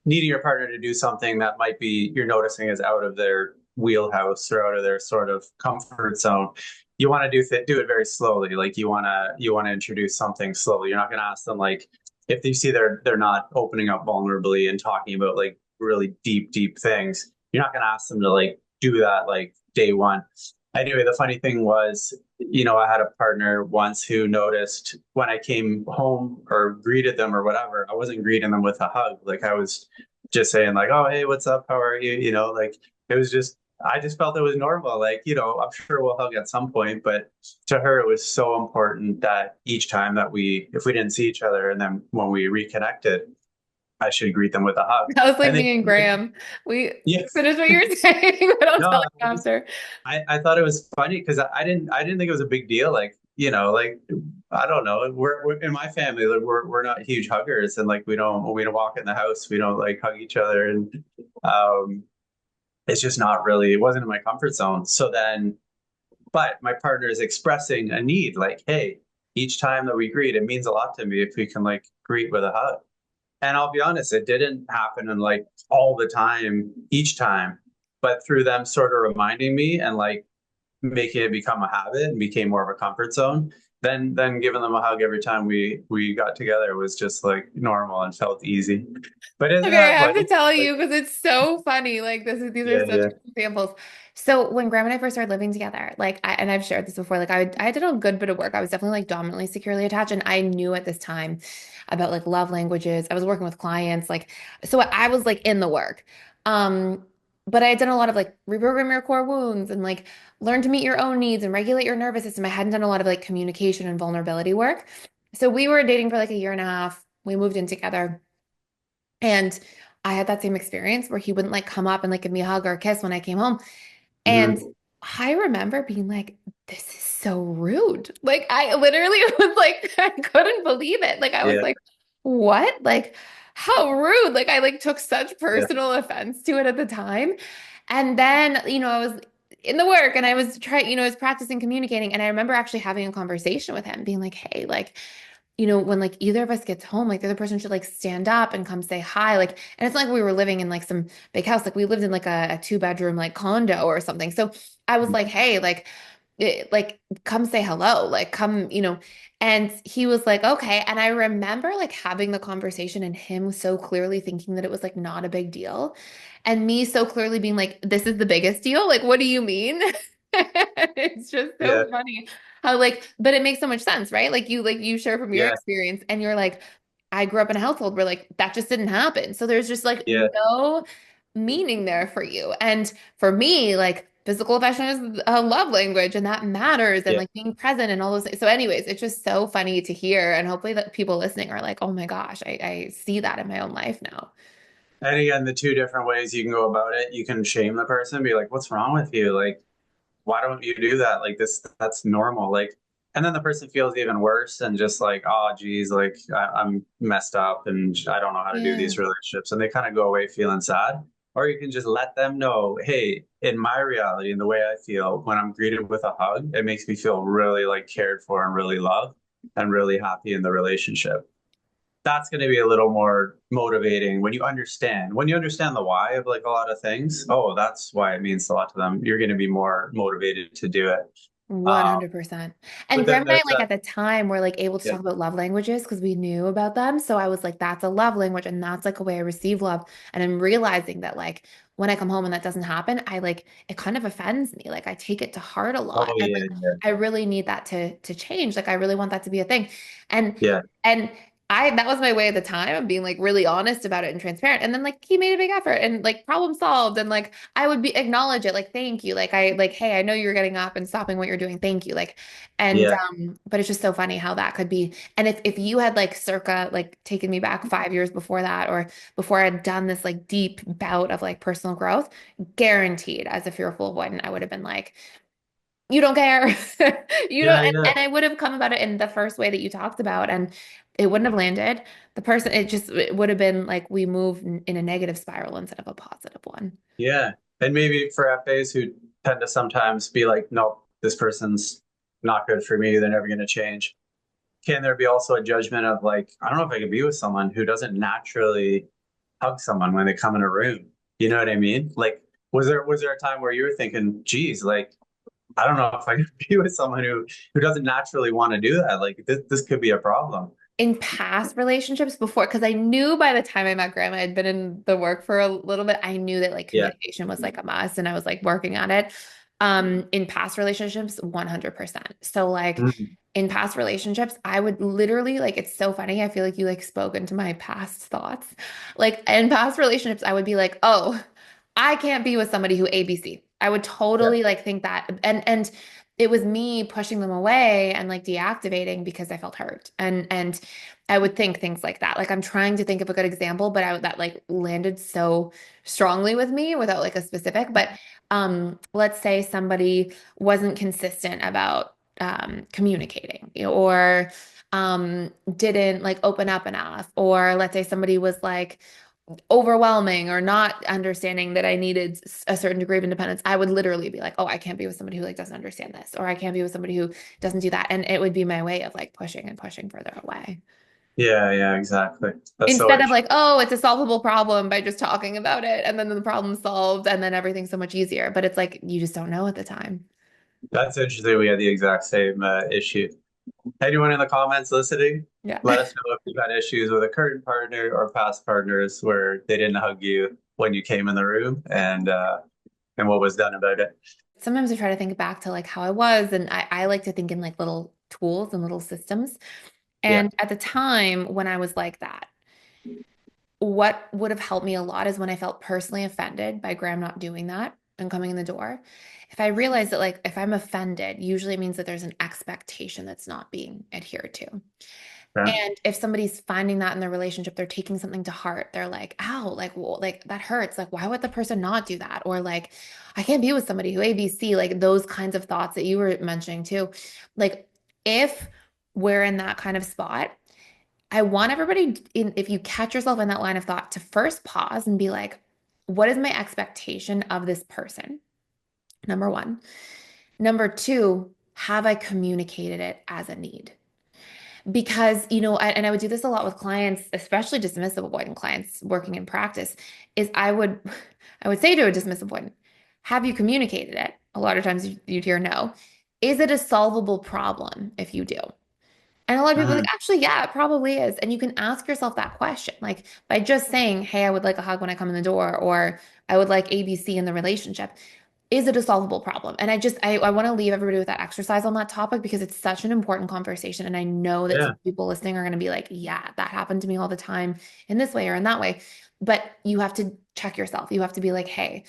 needing your partner to do something that might be you're noticing is out of their wheelhouse or out of their sort of comfort zone, you want to do it very slowly. Like you want to introduce something slowly. You're not going to ask them like if you see they're not opening up vulnerably and talking about like really deep things. You're not going to ask them to like do that like day one. Anyway, the funny thing was, I had a partner once who noticed when I came home or greeted them or whatever, I wasn't greeting them with a hug. Like I was just saying like, "Oh, hey, what's up? How are you?" Like it was just I just felt it was normal. Like, I'm sure we'll hug at some point, but to her it was so important that each time that if we didn't see each other and then when we reconnected, I should greet them with a hug. That was like And then me and Graham. We yes. finish what you're saying, but I'll No, tell I you just after. I thought it was funny because I didn't think it was a big deal. Like, like I don't know. We're in my family, like, we're not huge huggers, and like we don't when we don't walk in the house, we don't like hug each other, and um, it's just not really. It wasn't in my comfort zone. So then, but my partner is expressing a need, like, hey, each time that we greet, it means a lot to me if we can like greet with a hug. And I'll be honest, it didn't happen in like all the time, each time, but through them sort of reminding me and like making it become a habit and became more of a comfort zone, then giving them a hug every time we got together was just like normal and felt easy. But isn't Okay, I that have to funny? tell Like, you because it's so funny. Like these are yeah, such yeah. good examples. So when Graham and I first started living together, and I've shared this before, like I did a good bit of work. I was definitely like dominantly securely attached, and I knew at this time about like love languages. I was working with clients, like so I was like in the work. Um, but I had done a lot of like reprogram your core wounds and like learn to meet your own needs and regulate your nervous system. I hadn't done a lot of like communication and vulnerability work. So we were dating for like a year and a half. We moved in together. And I had that same experience where he wouldn't like come up and like give me a hug or a kiss when I came home. And Mhm. I remember being like, this is so rude. Like I literally was like, I couldn't believe it. Like I was Yeah, like, what? Like how rude. Like I like took such yeah, personal offense to it at the time. And then, I was in the work and I was trying, I was practicing communicating. And I remember actually having a conversation with him, being like, hey, like, when like either of us gets home, like the other person should like stand up and come say hi. Like, and it's not like we were living in like some big house. Like we lived in like a 2 bedroom like condo or something. So I was like, hey, like come say hello, like come, and he was like, okay. And I remember like having the conversation and him so clearly thinking that it was like not a big deal. And me so clearly being like, this is the biggest deal. Like, what do you mean? It's just yeah, so funny how like, but it makes so much sense, right? Like you share from your yeah, experience and you're like, I grew up in a household where like that just didn't happen. So there's just like yeah, no meaning there for you. And for me, like physical affection is a love language and that matters and yeah. like being present and all those things. So anyways, it's just so funny to hear. And hopefully that people listening are like, oh my gosh, I see that in my own life now. And again, the two different ways you can go about it, you can shame the person, be like, "What's wrong with you? Like, why don't you do that? Like that's normal." Like, and then the person feels even worse and just like, "Oh, geez, like I'm messed up and I don't know how to do Yeah. these relationships," and they kind of go away feeling sad. Or you can just let them know, "Hey, in my reality, in the way I feel, when I'm greeted with a hug, it makes me feel really like cared for and really loved and really happy in the relationship." That's going to be a little more motivating when you understand the why of like a lot of things. Oh, that's why it means a lot to them. You're going to be more motivated to do it. um 100%. And but Graham then and I, there's like that. at the time, were like able to Yeah, talk about love languages because we knew about them. So I was like, that's a love language, and that's like a way I receive love. And I'm realizing that like when I come home and that doesn't happen, I like it kind of offends me. Like I take it to heart a lot. oh And yeah, like yeah, I really need that to change. Like I really want that to be a thing. And yeah, and I that was my way at the time of being like really honest about it and transparent. And then like he made a big effort and like problem solved and like I would be acknowledge it like thank you. Like I like, hey, I know you're getting up and stopping what you're doing. Thank you. Like and yeah. but it's just so funny how that could be. And if you had like circa like taken me back 5 years before that or before I'd done this like deep bout of like personal growth, guaranteed as a fearful avoidant, I would have been like, you don't care. You don't, Yeah, yeah, and I would have come about it in the first way that you talked about, and it wouldn't have landed. The person, it would have been like we move in a negative spiral instead of a positive one. yeah. And maybe for FAs who tend to sometimes be like, nope, this person's not good for me, they're never going to change, can there be also a judgment of like, I don't know if I could be with someone who doesn't naturally hug someone when they come in a room? You know what I mean? Like, was there a time where you were thinking, geez, like, I don't know if I could be with someone who doesn't naturally want to do that. Like this could be a problem. In past relationships before, because I knew by the time I met Graham, I had been in the work for a little bit. I knew that like Yeah. communication was like a must, and I was like working on it. In past relationships, 100%. So like Mhm. in past relationships, I would literally like it's so funny. I feel like you like spoke into my past thoughts. Like in past relationships, I would be like, oh, I can't be with somebody who ABC. I would Yeah. totally like think that. And it was me pushing them away and like deactivating because I felt hurt. And I would think things like that. Like I'm trying to think of a good example, but that like landed so strongly with me without like a specific. But let's say somebody wasn't consistent about communicating, or didn't like open up enough, or let's say somebody was like overwhelming or not understanding that I needed a certain degree of independence, I would literally be like, oh, I can't be with somebody who like doesn't understand this, or I can't be with somebody who doesn't do that. And it would be my way of like pushing and pushing further away. Yeah. Yeah. Exactly. That's so Instead of interesting. like, oh, it's a solvable problem by just talking about it, and then the problem's solved, and then everything's so much easier. But it's like you just don't know at the time. That's interesting. We had the exact same issue. Anyone in the comments listening, Yeah. let us know if you've had issues with a current partner or past partners where they didn't hug you when you came in the room, and what was done about it. Sometimes I try to think back to like how I was, and I like to think in like little tools and little systems. Yeah. And at the time when I was like that, what would have helped me a lot is when I felt personally offended by Graham not doing that and coming in the door. If I realized that, like, if I'm offended, usually it means that there's an expectation that's not being adhered to. Yeah. And if somebody's finding that in their relationship, they're taking something to heart. They're like, ow, like, well, like that hurts. Like, why would the person not do that? Or like, I can't be with somebody who ABC, like those kinds of thoughts that you were mentioning too. Like, if we're in that kind of spot, I want everybody in, if you catch yourself in that line of thought, to first pause and be like, what is my expectation of this person? Number one. Number two, have I communicated it as a need? Because, and I would do this a lot with clients, especially dismissive avoidant clients working in practice, is I would say to a dismissive avoidant, have you communicated it? A lot of times you'd hear no. Is it a solvable problem if you do? And a lot of people are like, Mhm. actually, yeah, it probably is. And you can ask yourself that question, like by just saying, hey, I would like a hug when I come in the door, or I would like ABC in the relationship. Is it a solvable problem? And I want to leave everybody with that exercise on that topic because it's such an important conversation. And I know that some Yeah. people listening are going to be like, yeah, that happened to me all the time in this way or in that way. But you have to check yourself. You have to be like, hey,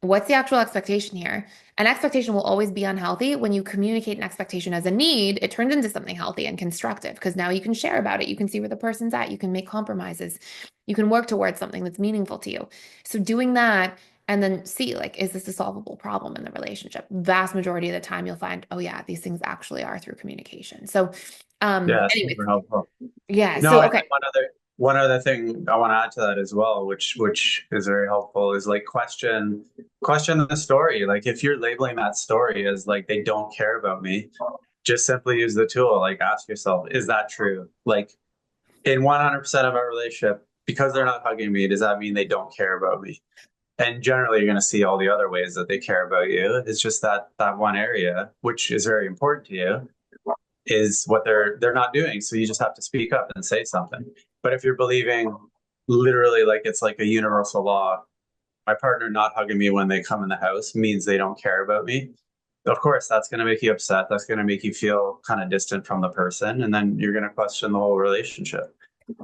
what's the actual expectation here? An expectation will always be unhealthy. When you communicate an expectation as a need, it turns into something healthy and constructive because now you can share about it. You can see where the person's at. You can make compromises. You can work towards something that's meaningful to you. So doing that and then see, like, is this a solvable problem in the relationship? Vast majority of the time you'll find, oh yeah, these things actually are through communication. So Yeah, anyways, super helpful. yeah. No, So and okay. then one other thing I want to add to that as well, which is very helpful, is like question the story. Like if you're labeling that story as like they don't care about me, just simply use the tool. Like ask yourself, is that true? Like in 100% of our relationship, because they're not hugging me, does that mean they don't care about me? And generally, you're going to see all the other ways that they care about you. It's just that one area, which is very important to you, is what they're not doing. So you just have to speak up and say something. But if you're believing literally like it's like a universal law, my partner not hugging me when they come in the house means they don't care about me. Of course, that's going to make you upset. That's going to make you feel kind of distant from the person. And then you're going to question the whole relationship.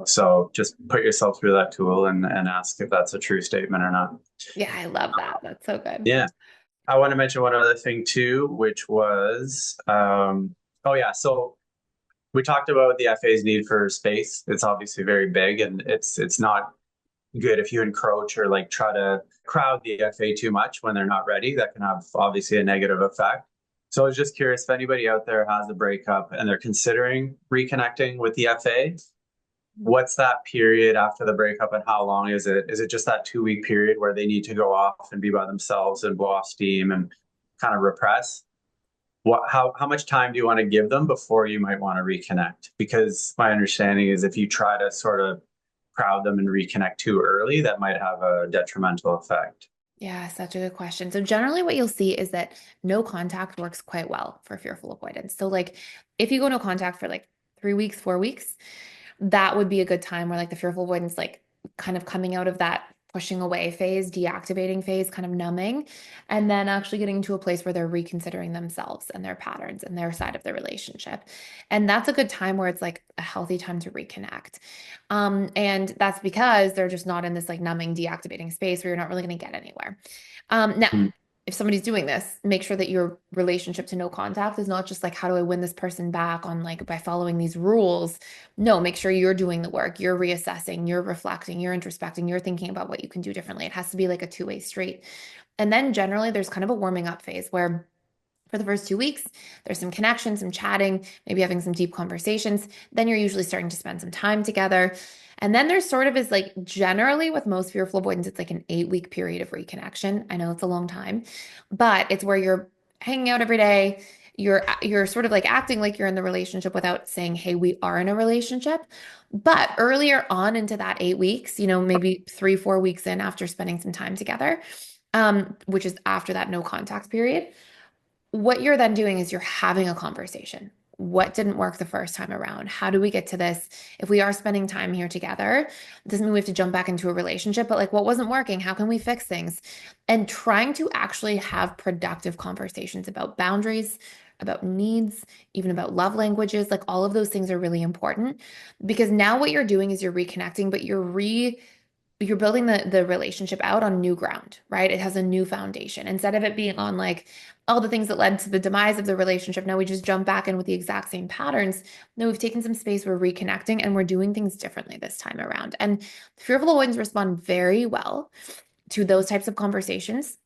So just put yourself through that tool and ask if that's a true statement or not. Yeah, I love that. That's so good. Yeah. I want to mention one other thing too, which was, oh yeah. So we talked about the FA's need for space. It's obviously very big, and it's not good if you encroach or like try to crowd the FA too much when they're not ready. That can have obviously a negative effect. So I was just curious if anybody out there has a breakup and they're considering reconnecting with the FA. What's that period after the breakup and how long is it? Is it just that 2 week period where they need to go off and be by themselves and blow off steam and kind of repress? How much time do you want to give them before you might want to reconnect? Because my understanding is if you try to sort of crowd them and reconnect too early, that might have a detrimental effect. Yeah, such a good question. So generally what you'll see is that no contact works quite well for fearful avoidance. So like if you go no contact for like 3 weeks, 4 weeks, that would be a good time where like the fearful avoidance, like kind of coming out of that pushing away phase, deactivating phase, kind of numbing, and then actually getting to a place where they're reconsidering themselves and their patterns and their side of the relationship. And that's a good time where it's like a healthy time to reconnect. And that's because they're just not in this like numbing, deactivating space where you're not really going to get anywhere. Now, Mm. if somebody's doing this, make sure that your relationship to no contact is not just like, how do I win this person back on like by following these rules? No, make sure you're doing the work, you're reassessing, you're reflecting, you're introspecting, you're thinking about what you can do differently. It has to be like a two-way street. And then generally there's kind of a warming up phase where for the first 2 weeks, there's some connection, some chatting, maybe having some deep conversations. Then you're usually starting to spend some time together. And then there's sort of is like generally with most fearful avoidance, it's like an 8 week period of reconnection. I know it's a long time, but it's where you're hanging out every day. You're sort of like acting like you're in the relationship without saying, hey, we are in a relationship. But earlier on into that 8 weeks, maybe 3, 4 weeks in after spending some time together, which is after that no contact period, what you're then doing is you're having a conversation. what didn't work the first time around? How do we get to this? If we are spending time here together, it doesn't mean we have to jump back into a relationship, but like what wasn't working? How can we fix things? And trying to actually have productive conversations about boundaries, about needs, even about love languages, like all of those things are really important because now what you're doing is you're reconnecting, but you're building the relationship out on new ground, right? It has a new foundation. Instead of it being on like all the things that led to the demise of the relationship, now we just jump back in with the exact same patterns. No, we've taken some space, we're reconnecting, and we're doing things differently this time around. And fearful avoidants respond very well to those types of conversations.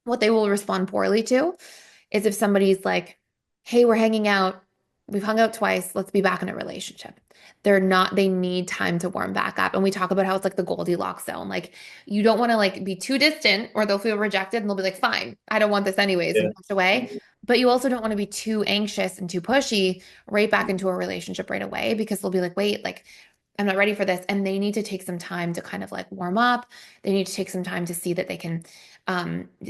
What they will respond poorly to is if somebody's like, hey, we're hanging out, we've hung out twice, let's be back in a relationship. They're not, they need time to warm back up. And we talk about how it's like the Goldilocks zone. Like you don't want to like be too distant or they'll feel rejected and they'll be like, fine, I don't want this anyways Yeah. and push away. But you also don't want to be too anxious and too pushy right back into a relationship right away because they'll be like, wait, like I'm not ready for this. And they need to take some time to kind of like warm up. They need to take some time to see that they can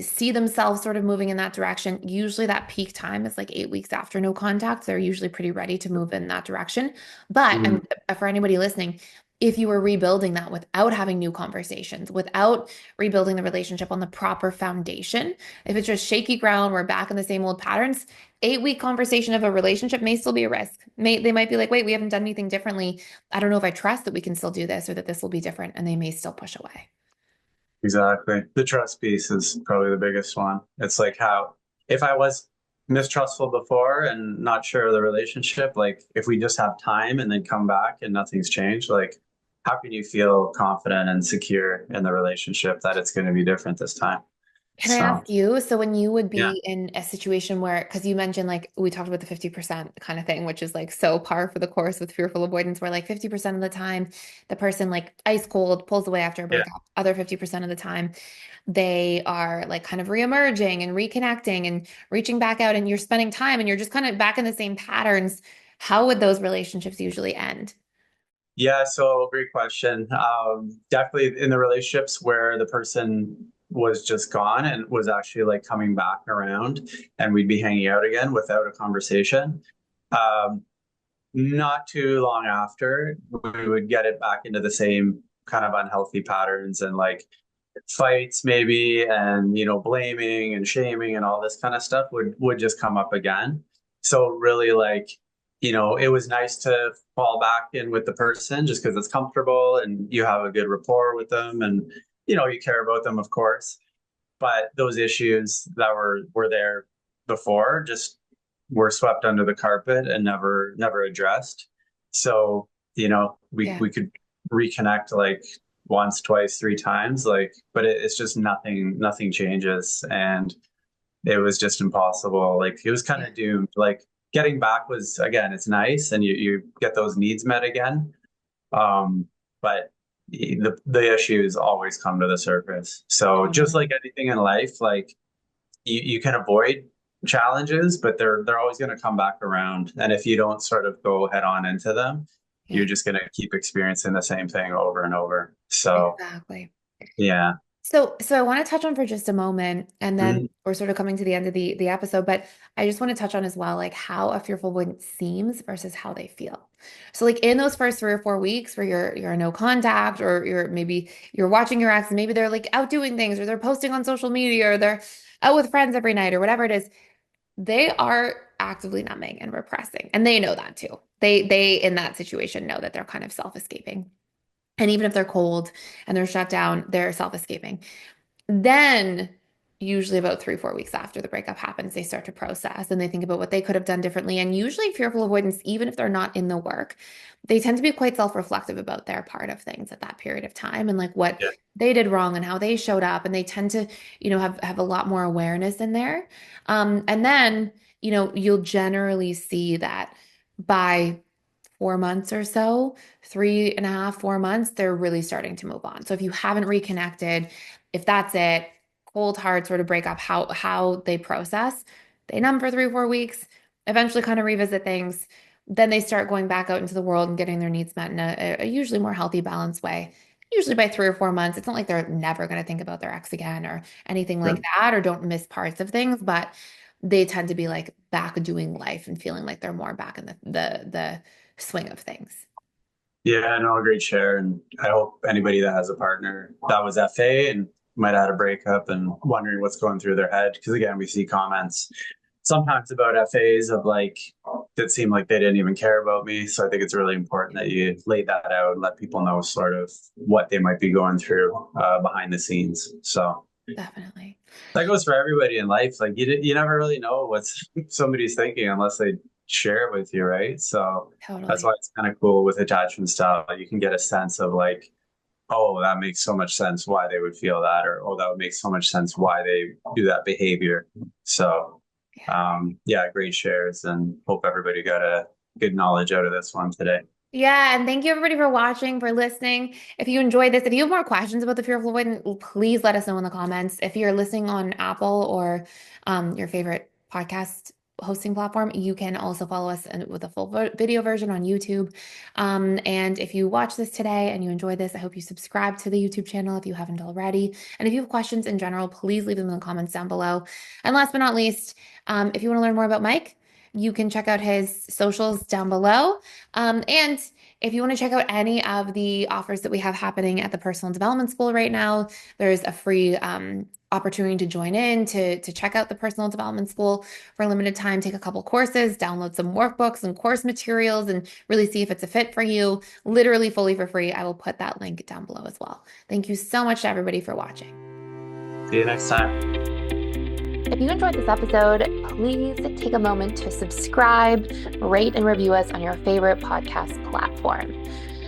see themselves sort of moving in that direction. Usually that peak time is like 8 weeks after no contact. They're usually pretty ready to move in that direction. But Mhm. and for anybody listening, if you were rebuilding that without having new conversations, without rebuilding the relationship on the proper foundation, if it's just shaky ground, we're back in the same old patterns, 8 week conversation of a relationship may still be a risk. They might be like, wait, we haven't done anything differently. I don't know if I trust that we can still do this or that this will be different, and they may still push away. Exactly. The trust piece is probably the biggest one. It's like how, if I was mistrustful before and not sure of the relationship, like if we just have time and then come back and nothing's changed, like how can you feel confident and secure in the relationship that it's going to be different this time? Can I So, ask you, so when you would yeah. be in a situation where, because you mentioned like we talked about the 50% kind of thing, which is like so par for the course with fearful avoidance, where like 50% of the time the person like ice cold pulls away after a Yeah. breakup. Other 50% of the time they are like kind of reemerging and reconnecting and reaching back out and you're spending time and you're just kind of back in the same patterns. How would those relationships usually end? Yeah, so great question. Definitely in the relationships where the person was just gone and was actually like coming back around and we'd be hanging out again without a conversation. Um, Not too long after, we would get it back into the same kind of unhealthy patterns and like fights maybe and blaming and shaming and all this kind of stuff would just come up again. So really like it was nice to fall back in with the person just because it's comfortable and you have a good rapport with them and you care about them, of course, but those issues that were there before just were swept under the carpet and never addressed. So we Yeah. we could reconnect like once, twice, three times, like, but it's just nothing changes, and it was just impossible. Like it was kind Yeah. of doomed. Like getting back was, again, it's nice, and you get those needs met again, but the issues always come to the surface. So just Totally. like anything in life, like you can avoid challenges, but they're always going to come back around. And if you don't sort of go head on into them, you're Yeah. just going to keep experiencing the same thing over and over. So Exactly. yeah. So I want to touch on for just a moment, and then Mhm. we're sort of coming to the end of the episode, but I just want to touch on as well, like how a fearful avoidant seems versus how they feel. So like in those first 3 or 4 weeks where you're no contact, or you're watching your ex, and maybe they're like out doing things, or they're posting on social media, or they're out with friends every night, or whatever it is, they are actively numbing and repressing, and they know that too. They in that situation know that they're kind of self-escaping. And even if they're cold and they're shut down, they're self-escaping. Then, usually about 3, 4 weeks after the breakup happens, they start to process and they think about what they could have done differently. And usually, fearful avoidance, even if they're not in the work, they tend to be quite self-reflective about their part of things at that period of time and like what Yeah. they did wrong and how they showed up. And they tend to, have a lot more awareness in there. And then, you'll generally see that by 4 months or so, 3.5, 4 months, they're really starting to move on. So if you haven't reconnected, if that's it, cold hard sort of breakup, how they process, they numb for 3 or 4 weeks, eventually kind of revisit things. Then they start going back out into the world and getting their needs met in a usually more healthy, balanced way. Usually by 3 or 4 months, it's not like they're never going to think about their ex again or anything like Sure. that, or don't miss parts of things, but they tend to be like back doing life and feeling like they're more back in the swing of things. Yeah, no, great share. And I hope anybody that has a partner that was FA and might have had a breakup and wondering what's going through their head. Because again, we see comments sometimes about FAs of like that seem like they didn't even care about me. So I think it's really important that you lay that out and let people know sort of what they might be going through behind the scenes. So Definitely. that goes for everybody in life. Like you never really know what somebody's thinking unless they share it with you, right? So Totally. that's why it's kind of cool with attachment style. You can get a sense of like, oh, that makes so much sense why they would feel that, or oh, that would make so much sense why they do that behavior. So yeah, great shares, and hope everybody got a good knowledge out of this one today. Yeah, and thank you everybody for watching, for listening. If you enjoyed this, if you have more questions about the fear of avoidance, please let us know in the comments. If you're listening on Apple or your favorite podcast hosting platform, you can also follow us with a full video version on YouTube. And if you watch this today and you enjoyed this, I hope you subscribe to the YouTube channel if you haven't already. And if you have questions in general, please leave them in the comments down below. And last but not least, if you want to learn more about Mike, you can check out his socials down below. And if you want to check out any of the offers that we have happening at the Personal Development School right now, there's a free opportunity to join in to check out the Personal Development School for a limited time, take a couple courses, download some workbooks and course materials, and really see if it's a fit for you, literally fully for free. I will put that link down below as well. Thank you so much to everybody for watching. See you next time. If you enjoyed this episode, please take a moment to subscribe, rate, and review us on your favorite podcast platform.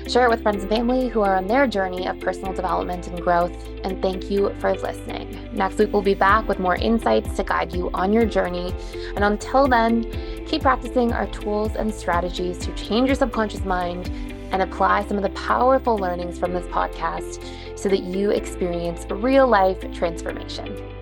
Share it with friends and family who are on their journey of personal development and growth, and thank you for listening. Next week, we'll be back with more insights to guide you on your journey. And until then, keep practicing our tools and strategies to change your subconscious mind and apply some of the powerful learnings from this podcast so that you experience real life transformation.